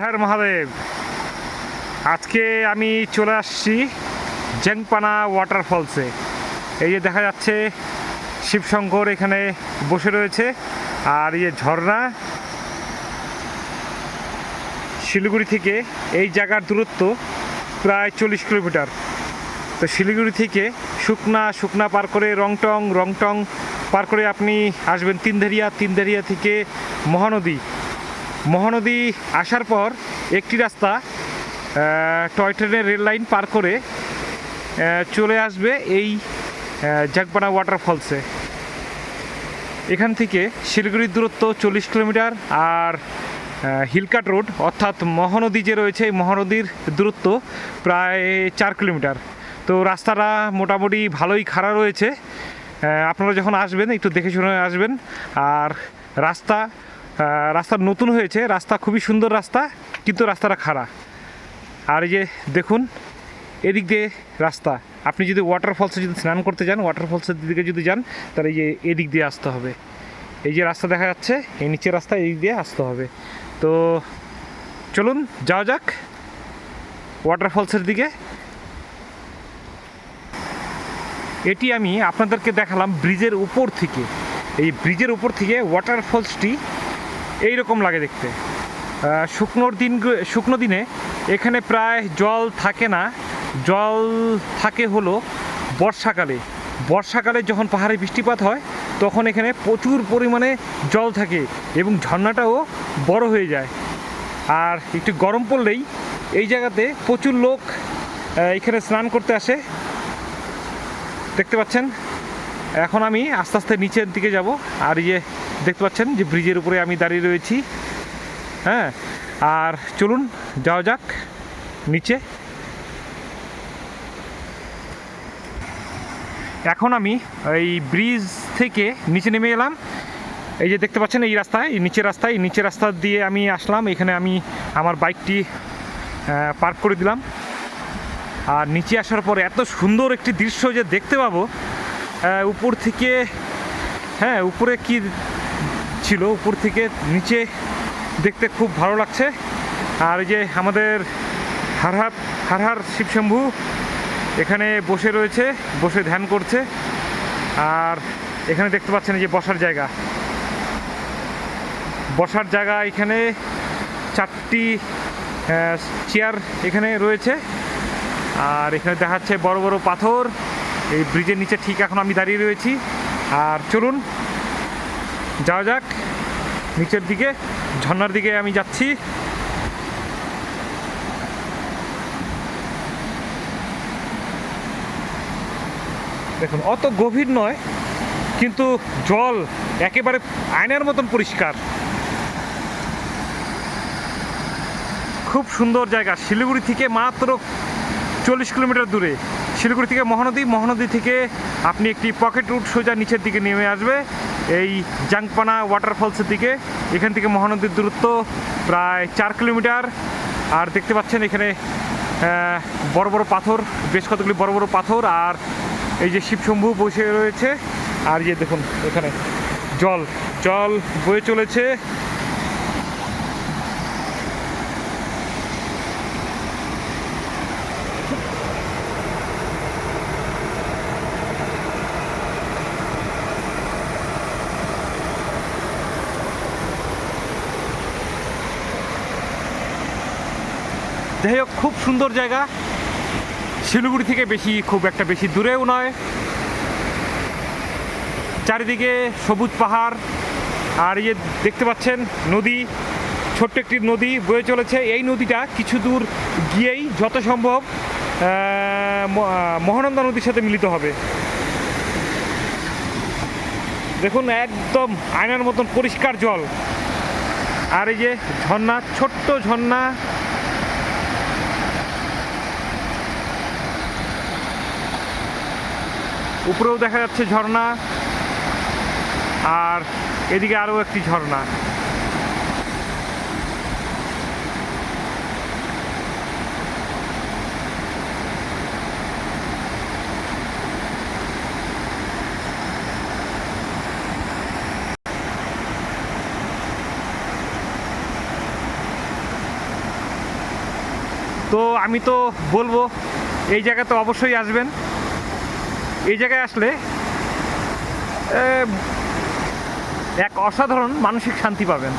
হর মহাদেব। আজকে আমি চলে আসছি জাংপানা ওয়াটারফলসে। এই যে দেখা যাচ্ছে শিবশঙ্কর এখানে বসে রয়েছে, আর এই ঝর্ণা। শিলিগুড়ি থেকে এই জায়গার দূরত্ব প্রায় 40 কিলোমিটার। তো শিলিগুড়ি থেকে শুকনা পার করে রংটং পার করে আপনি আসবেন তিনধারিয়া থেকে মহানদী আসার পর একটি রাস্তা টয় ট্রেনের রেল লাইন পার করে চলে আসবে এই জাংপানা ওয়াটারফলসে। এখান থেকে শিলিগুড়ির দূরত্ব 40 কিলোমিটার, আর হিলকাট রোড অর্থাৎ মহানদী যে রয়েছে এই মহানদীর দূরত্ব প্রায় 4 কিলোমিটার। তো রাস্তাটা মোটামুটি ভালোই খাড়া রয়েছে। আপনারা যখন আসবেন একটু দেখে শুনে আসবেন। আর রাস্তা নতুন হয়েছে, রাস্তা খুবই সুন্দর রাস্তা, কিন্তু রাস্তাটা খাড়া। আর এই যে দেখুন এদিক দিয়ে রাস্তা, আপনি যদি ওয়াটারফলসে যদি স্নান করতে যান, ওয়াটারফলসের দিকে যদি যান, তাহলে এই যে এদিক দিয়ে আসতে হবে। এই যে রাস্তা দেখা যাচ্ছে, এই নিচের রাস্তা, এদিক দিয়ে আসতে হবে। তো চলুন যাওয়া যাক ওয়াটারফলসের দিকে। এটি আমি আপনাদেরকে দেখালাম ব্রিজের উপর থেকে। এই ব্রিজের উপর থেকে ওয়াটারফলসটি এইরকম লাগে দেখতে। শুকনো দিনে এখানে প্রায় জল থাকে না, জল থাকে হলো বর্ষাকালে যখন পাহাড়ে বৃষ্টিপাত হয় তখন এখানে প্রচুর পরিমাণে জল থাকে এবং ঝর্ণাটাও বড় হয়ে যায়। আর একটু গরম পড়লেই এই জায়গাতে প্রচুর লোক এখানে স্নান করতে আসে, দেখতে পাচ্ছেন। এখন আমি আস্তে আস্তে নিচের দিকে যাব। আর এই যে দেখতে পাচ্ছেন যে ব্রিজের উপরে আমি দাঁড়িয়ে রয়েছি। হ্যাঁ, আর চলুন যাওয়া যাক নিচে। এখন আমি এই ব্রিজ থেকে নিচে নেমে এলাম। এই যে দেখতে পাচ্ছেন এই নিচের রাস্তা দিয়ে আমি আসলাম। এখানে আমি আমার বাইকটি পার্ক করে দিলাম। আর নিচে আসার পরে এত সুন্দর একটি দৃশ্য যে দেখতে পাবো উপর থেকে। হ্যাঁ, উপরে কি ছিল, উপর থেকে নিচে দেখতে খুব ভালো লাগছে। আর এই যে আমাদের হার শিবশম্ভু এখানে বসে রয়েছে, বসে ধ্যান করছে। আর এখানে দেখতে পাচ্ছেন এই যে বসার জায়গা, এখানে 4টি চেয়ার এখানে রয়েছে। আর এখানে দেখাচ্ছে বড় বড় পাথর। এই ব্রিজের নিচে ঠিক এখন আমি দাঁড়িয়ে রয়েছি। আর চলুন যাওয়া যাক নিচের দিকে, ঝর্ণার দিকে আমি যাচ্ছি। দেখুন অত গভীর নয়, কিন্তু জল একেবারে আয়নার মতন পরিষ্কার। খুব সুন্দর জায়গা। শিলিগুড়ি থেকে মাত্র 40 কিলোমিটার দূরে। শিলিগুড়ি থেকে মহানদী থেকে আপনি একটি পকেট রুট সোজা নিচের দিকে নেমে আসবে এই জাংপানা ওয়াটারফলসের দিকে। এখান থেকে মহানদীর দূরত্ব প্রায় 4 কিলোমিটার। আর দেখতে পাচ্ছেন এখানে বড় বড় পাথর, বেশ কতগুলি বড় বড় পাথর। আর এই যে শিবশম্ভু বসে রয়েছে। আর যে দেখুন এখানে জল বয়ে চলেছে। যাই হোক, খুব সুন্দর জায়গা। শিলিগুড়ি থেকে খুব একটা বেশি দূরেও নয়। চারিদিকে সবুজ পাহাড়। আর এই যে দেখতে পাচ্ছেন নদী, ছোট্ট একটি নদী বয়ে চলেছে। এই নদীটা কিছু দূর গিয়েই যত সম্ভব মহানন্দা নদীর সাথে মিলিত হবে। দেখুন একদম আয়নার মতন পরিষ্কার জল। আর এই যে ঝর্ণা, ছোট্ট ঝর্ণা। উপরেও দেখা যাচ্ছে ঝর্ণা, আর এদিকে আরও একটি ঝর্ণা। তো আমি তো বলবো এই জায়গাতে অবশ্যই আসবেন। এই জায়গায় আসলে এক অসাধারণ মানসিক শান্তি পাবেন।